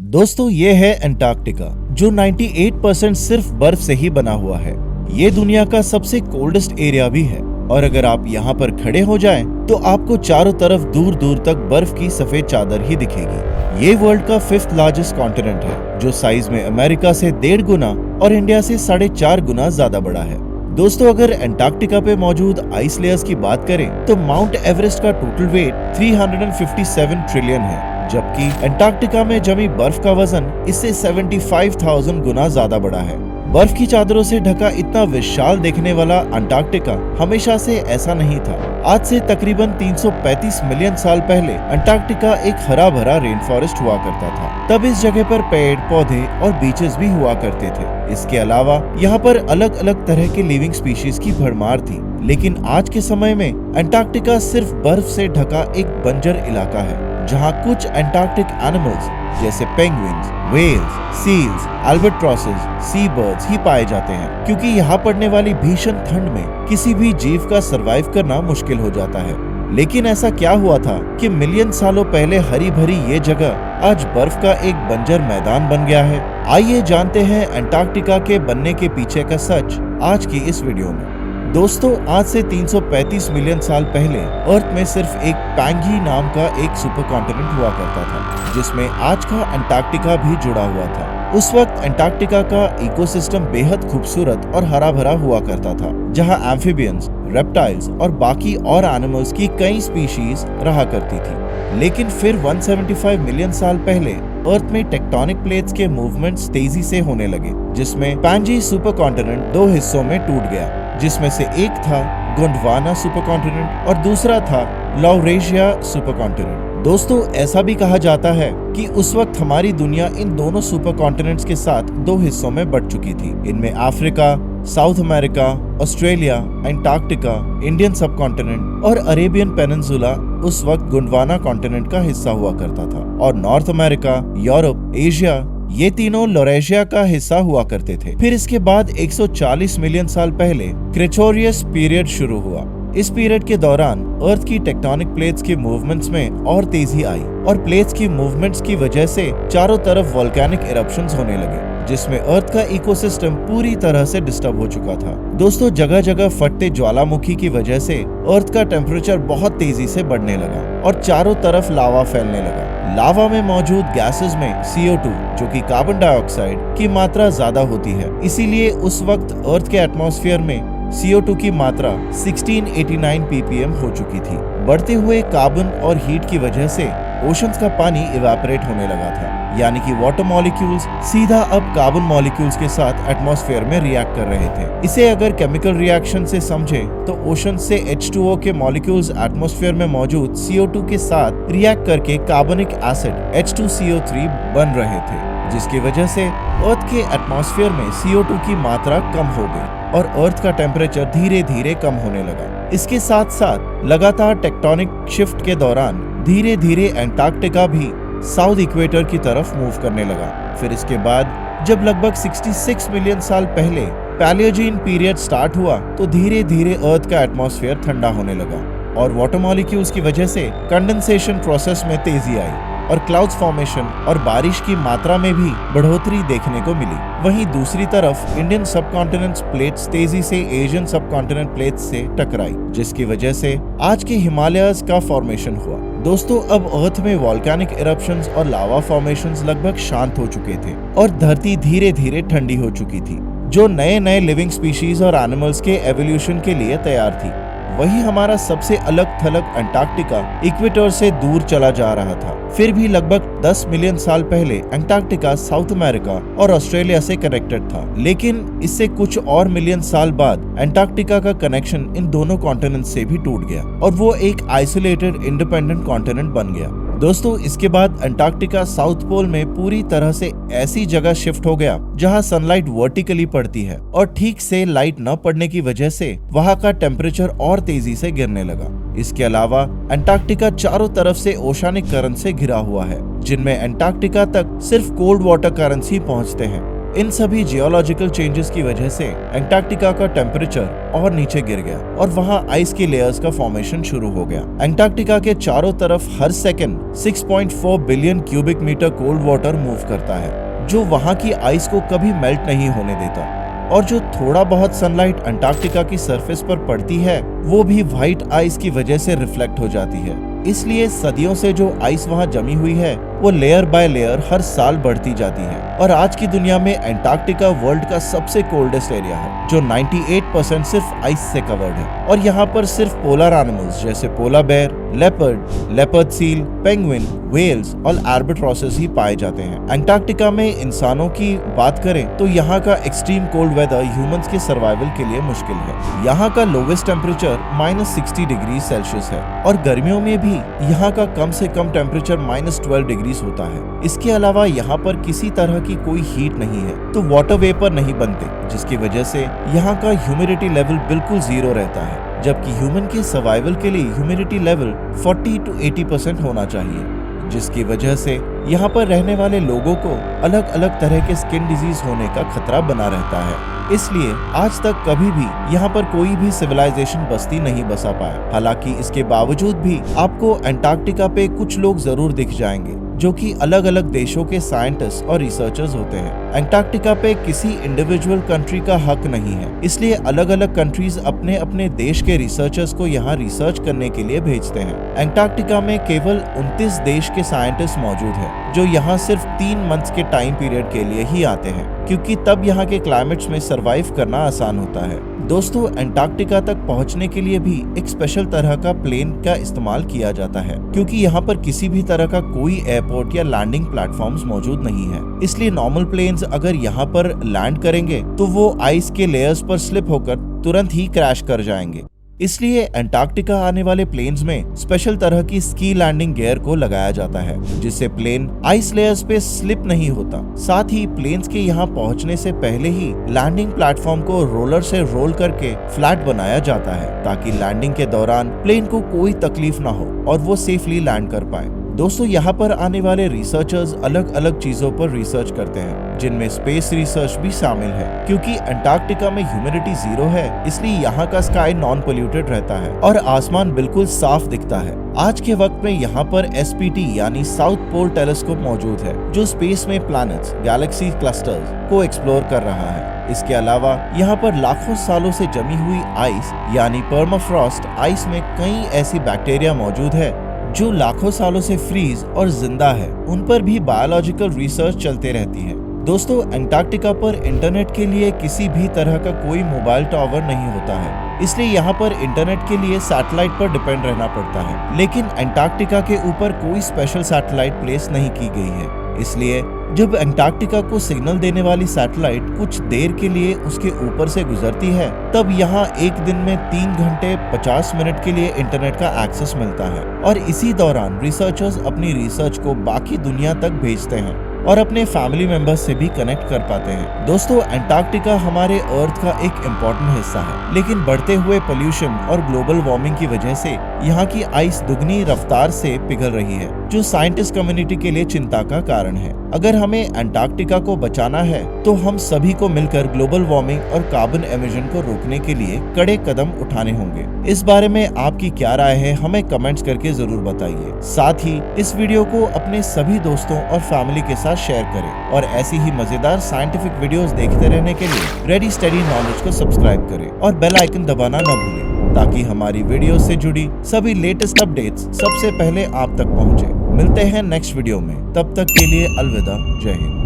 दोस्तों ये है अंटार्कटिका, जो 98% सिर्फ बर्फ से ही बना हुआ है। ये दुनिया का सबसे कोल्डेस्ट एरिया भी है और अगर आप यहाँ पर खड़े हो जाएं, तो आपको चारों तरफ दूर दूर तक बर्फ की सफेद चादर ही दिखेगी। ये वर्ल्ड का 5th लार्जेस्ट कॉन्टिनेंट है, जो साइज में अमेरिका से 1.5 गुना और इंडिया से 4.5 गुना ज्यादा बड़ा है। दोस्तों अगर अंटार्कटिका पे मौजूद आइस लेयर्स की बात करें तो माउंट एवरेस्ट का टोटल वेट 357 ट्रिलियन है, जबकि अंटार्कटिका में जमी बर्फ का वजन इससे 75,000 गुना ज्यादा बड़ा है। बर्फ की चादरों से ढका इतना विशाल देखने वाला अंटार्कटिका हमेशा से ऐसा नहीं था। आज से तकरीबन 335 मिलियन साल पहले अंटार्कटिका एक हरा भरा रेन फॉरेस्ट हुआ करता था। तब इस जगह पर पेड़, पौधे और बीचेस भी हुआ करते थे। इसके अलावा यहाँ पर अलग अलग तरह के लिविंग स्पीशीज की भरमार थी। लेकिन आज के समय में अंटार्कटिका सिर्फ बर्फ से ढका एक बंजर इलाका है, जहाँ कुछ अंटार्कटिक एनिमल्स जैसे पेंगुइन्स, व्हेल्स, सील्स, अल्बाट्रॉसेस, सी बर्ड्स ही पाए जाते हैं, क्योंकि यहाँ पड़ने वाली भीषण ठंड में किसी भी जीव का सरवाइव करना मुश्किल हो जाता है। लेकिन ऐसा क्या हुआ था कि मिलियन सालों पहले हरी भरी ये जगह आज बर्फ का एक बंजर मैदान बन गया है? आइए जानते हैं अंटार्कटिका के बनने के पीछे का सच आज की इस वीडियो में। दोस्तों आज से 335 मिलियन साल पहले अर्थ में सिर्फ एक पैंगी नाम का एक सुपर कॉन्टिनेंट हुआ करता था, जिसमें आज का अंटार्कटिका भी जुड़ा हुआ था। उस वक्त अंटार्कटिका का इकोसिस्टम बेहद खूबसूरत और हरा भरा हुआ करता था, जहां एम्फीबियंस, रेप्टाइल्स और बाकी और एनिमल्स की कई स्पीशीज रहा करती थी। लेकिन फिर 175 मिलियन साल पहले अर्थ में टेक्टोनिक प्लेट्स के मूवमेंट्स तेजी से होने लगे, जिसमें पैंजी सुपर कॉन्टिनेंट 2 हिस्सों में टूट गया, जिसमें से एक था गोंडवाना सुपर कॉन्टिनेंट और दूसरा था लॉरेशिया सुपर कॉन्टिनेंट। दोस्तों ऐसा भी कहा जाता है कि उस वक्त हमारी दुनिया इन दोनों सुपर कॉन्टिनेंट्स के साथ 2 हिस्सों में बट चुकी थी। इनमें Africa, south America, Australia, Antarctica, Indian सब कॉन्टिनेंट और अरेबियन पेनिनसुला उस वक्त गोंडवाना कॉन्टिनेंट का हिस्सा हुआ करता था, और नॉर्थ अमेरिका, यूरोप, एशिया ये तीनों लॉरेशिया का हिस्सा हुआ करते थे। फिर इसके बाद 140 मिलियन साल पहले क्रेटोरियस पीरियड शुरू हुआ। इस पीरियड के दौरान अर्थ की टेक्टोनिक प्लेट्स के मूवमेंट्स में और तेजी आई और प्लेट्स की मूवमेंट्स की वजह से चारों तरफ वोल्केनिक इरप्शंस होने लगे, जिसमें अर्थ का इकोसिस्टम पूरी तरह से डिस्टर्ब हो चुका था। दोस्तों जगह जगह फटते ज्वालामुखी की वजह से अर्थ का टेम्परेचर बहुत तेजी से बढ़ने लगा और चारों तरफ लावा फैलने लगा। लावा में मौजूद गैसेस में CO2 जो कि कार्बन डाइऑक्साइड की मात्रा ज्यादा होती है, इसीलिए उस वक्त अर्थ के एटमॉस्फेयर में CO2 की मात्रा 1689 ppm हो चुकी थी। बढ़ते हुए कार्बन और हीट की वजह से ओशंस का पानी इवेपोरेट होने लगा था, यानी कि वाटर मॉलिक्यूल्स सीधा अब कार्बन मॉलिक्यूल्स के साथ एटमॉस्फेयर में रिएक्ट कर रहे थे। इसे अगर केमिकल रिएक्शन से समझे तो ओशन से H2O के मॉलिक्यूल्स एटमॉस्फेयर में मौजूद CO2 के साथ रिएक्ट करके कार्बनिक एसिड H2CO3 बन रहे थे, जिसकी वजह से अर्थ के एटमॉस्फेयर में CO2 की मात्रा कम हो गई और अर्थ का टेम्परेचर धीरे धीरे कम होने लगा। इसके साथ साथ लगातार टेक्टोनिक शिफ्ट के दौरान धीरे धीरे अंटार्कटिका भी साउथ इक्वेटर की तरफ मूव करने लगा। फिर इसके बाद जब लगभग 66 मिलियन साल पहले पैलियोजीन पीरियड स्टार्ट हुआ तो धीरे धीरे अर्थ का एटमॉस्फेयर ठंडा होने लगा और वाटर मॉलिक्यूल्स की वजह से कंडेंसेशन प्रोसेस में तेजी आई और क्लाउड्स फॉर्मेशन और बारिश की मात्रा में भी बढ़ोतरी देखने को मिली। वहीं दूसरी तरफ इंडियन सबकॉन्टिनेंट प्लेट्स तेजी से एशियन सबकॉन्टिनेंट प्लेट्स से टकराई, जिसकी वजह से आज के हिमालयस का फॉर्मेशन हुआ। दोस्तों अब अर्थ में वोल्केनिक इरप्शंस और लावा फॉर्मेशंस लगभग शांत हो चुके थे और धरती धीरे धीरे ठंडी हो चुकी थी, जो नए नए लिविंग स्पीशीज और एनिमल्स के एवोल्यूशन के लिए तैयार थी। वही हमारा सबसे अलग थलग अंटार्कटिका इक्वेटर से दूर चला जा रहा था। फिर भी लगभग 10 मिलियन साल पहले अंटार्कटिका साउथ अमेरिका और ऑस्ट्रेलिया से कनेक्टेड था, लेकिन इससे कुछ और मिलियन साल बाद अंटार्कटिका का कनेक्शन इन दोनों कॉन्टिनेंट से भी टूट गया और वो एक आइसोलेटेड इंडिपेंडेंट कॉन्टिनेंट बन गया। दोस्तों इसके बाद अंटार्कटिका साउथ पोल में पूरी तरह से ऐसी जगह शिफ्ट हो गया जहां सनलाइट वर्टिकली पड़ती है और ठीक से लाइट न पड़ने की वजह से वहां का टेम्परेचर और तेजी से गिरने लगा। इसके अलावा अंटार्कटिका चारों तरफ से ओशानिक करंट से घिरा हुआ है, जिनमें अंटार्कटिका तक सिर्फ कोल्ड वाटर करंट्स ही पहुंचते हैं। इन सभी जियोलॉजिकल चेंजेस की वजह से एंटार्क्टिका का टेम्परेचर और नीचे गिर गया और वहां आइस की लेयर्स का फॉर्मेशन शुरू हो गया। एंटार्क्टिका के चारों तरफ हर second 6.4 billion cubic metre cold water move करता है, जो वहां की आइस को कभी मेल्ट नहीं होने देता। और जो थोड़ा बहुत सनलाइट अंटार्कटिका की सरफेस पर पड़ती है वो भी व्हाइट आइस की वजह से रिफ्लेक्ट हो जाती है। इसलिए सदियों से जो आइस वहां जमी हुई है वो लेयर बाय लेयर हर साल बढ़ती जाती है और आज की दुनिया में अंटार्कटिका वर्ल्ड का सबसे कोल्डेस्ट एरिया है, जो 98% सिर्फ आइस से कवर्ड है। और यहाँ पर सिर्फ पोलर एनिमल्स जैसे polar bear, leopard seal, penguin, whales और एल्बाट्रॉसेस ही पाए जाते हैं। अंटार्कटिका में इंसानों की बात करें तो यहाँ का एक्सट्रीम कोल्ड वेदर ह्यूमंस के सर्वाइवल के लिए मुश्किल है। यहाँ का लोवेस्ट टेम्परेचर -60 डिग्री सेल्सियस है और गर्मियों में भी यहाँ का कम से कम टेम्परेचर -12 डिग्री होता है। इसके अलावा यहाँ पर किसी तरह की कोई हीट नहीं है, तो वाटर वेपर नहीं बनते, जिसकी वजह से यहाँ का ह्यूमिडिटी लेवल बिल्कुल 0 रहता है, जबकि ह्यूमन के सर्वाइवल के लिए ह्यूमिडिटी लेवल 40 to 80% होना चाहिए, जिसकी वजह से यहाँ पर रहने वाले लोगों को अलग अलग तरह के स्किन डिजीज होने का खतरा बना रहता है। इसलिए आज तक कभी भी यहाँ पर कोई भी सिविलाइजेशन बस्ती नहीं बसा पाया। हालांकि इसके बावजूद भी आपको अंटार्कटिका पे कुछ लोग जरूर दिख जाएंगे जो कि अलग अलग देशों के साइंटिस्ट और रिसर्चर्स होते हैं। अंटार्कटिका पे किसी इंडिविजुअल कंट्री का हक नहीं है, इसलिए अलग अलग कंट्रीज अपने अपने देश के रिसर्चर्स को यहाँ रिसर्च करने के लिए भेजते हैं। अंटार्कटिका में केवल 29 देश के साइंटिस्ट मौजूद हैं, जो यहाँ सिर्फ 3 मंथ्स के टाइम पीरियड के लिए ही आते हैं, क्योंकि तब यहाँ के क्लाइमेट्स में सरवाइव करना आसान होता है। दोस्तों, अंटार्कटिका तक पहुंचने के लिए भी एक स्पेशल तरह का प्लेन का इस्तेमाल किया जाता है, क्योंकि यहाँ पर किसी भी तरह का कोई एयरपोर्ट या लैंडिंग प्लेटफॉर्म्स मौजूद नहीं है। इसलिए नॉर्मल प्लेन्स अगर यहाँ पर लैंड करेंगे तो वो आइस के लेयर्स पर स्लिप होकर तुरंत ही क्रैश कर जाएंगे। इसलिए अंटार्कटिका आने वाले प्लेन्स में स्पेशल तरह की स्की लैंडिंग गियर को लगाया जाता है, जिससे प्लेन आइस लेयर्स पे स्लिप नहीं होता। साथ ही प्लेन्स के यहाँ पहुँचने से पहले ही लैंडिंग प्लेटफॉर्म को रोलर से रोल करके फ्लैट बनाया जाता है, ताकि लैंडिंग के दौरान प्लेन को कोई तकलीफ ना हो और वो सेफली लैंड कर पाए। दोस्तों, यहाँ पर आने वाले रिसर्चर्स अलग अलग चीजों पर रिसर्च करते हैं, जिनमें स्पेस रिसर्च भी शामिल है। क्योंकि अंटार्कटिका में ह्यूमिडिटी 0 है, इसलिए यहाँ का स्काई नॉन पोल्यूटेड रहता है और आसमान बिल्कुल साफ दिखता है। आज के वक्त में यहाँ पर SPT यानी साउथ पोल टेलीस्कोप मौजूद है, जो स्पेस में प्लैनेट्स, गैलेक्सी क्लस्टर्स को एक्सप्लोर कर रहा है। इसके अलावा यहाँ पर लाखों सालों से जमी हुई आइस यानी परमाफ्रॉस्ट आइस में कई ऐसी बैक्टीरिया मौजूद है जो लाखों सालों से फ्रीज और जिंदा है। उन पर भी बायोलॉजिकल रिसर्च चलते रहती है। दोस्तों, अंटार्कटिका पर इंटरनेट के लिए किसी भी तरह का कोई मोबाइल टावर नहीं होता है, इसलिए यहाँ पर इंटरनेट के लिए सैटेलाइट पर डिपेंड रहना पड़ता है। लेकिन अंटार्कटिका के ऊपर कोई स्पेशल सैटेलाइट प्लेस नहीं की गई है, इसलिए जब अंटार्कटिका को सिग्नल देने वाली सैटेलाइट कुछ देर के लिए उसके ऊपर से गुजरती है, तब यहाँ एक दिन में 3 घंटे 50 मिनट के लिए इंटरनेट का एक्सेस मिलता है और इसी दौरान रिसर्चर्स अपनी रिसर्च को बाकी दुनिया तक भेजते हैं और अपने फैमिली मेंबर्स से भी कनेक्ट कर पाते हैं। दोस्तों, अंटार्कटिका हमारे अर्थ का एक इम्पोर्टेंट हिस्सा है, लेकिन बढ़ते हुए पोल्यूशन और ग्लोबल वार्मिंग की वजह से यहाँ की आइस दुगनी रफ्तार से पिघल रही है, जो साइंटिस्ट कम्युनिटी के लिए चिंता का कारण है। अगर हमें अंटार्कटिका को बचाना है तो हम सभी को मिलकर ग्लोबल वार्मिंग और कार्बन एमिशन को रोकने के लिए कड़े कदम उठाने होंगे। इस बारे में आपकी क्या राय है, हमें कमेंट्स करके जरूर बताइए। साथ ही इस वीडियो को अपने सभी दोस्तों और फैमिली के साथ शेयर करें और ऐसी ही मजेदार साइंटिफिक वीडियोस देखते रहने के लिए रेडी स्टडी नॉलेज को सब्सक्राइब करें और बेल आइकन दबाना न भूलें, ताकि हमारी वीडियो से जुड़ी सभी लेटेस्ट अपडेट्स सबसे पहले आप तक पहुंचे। मिलते हैं नेक्स्ट वीडियो में, तब तक के लिए अलविदा, जय हिंद।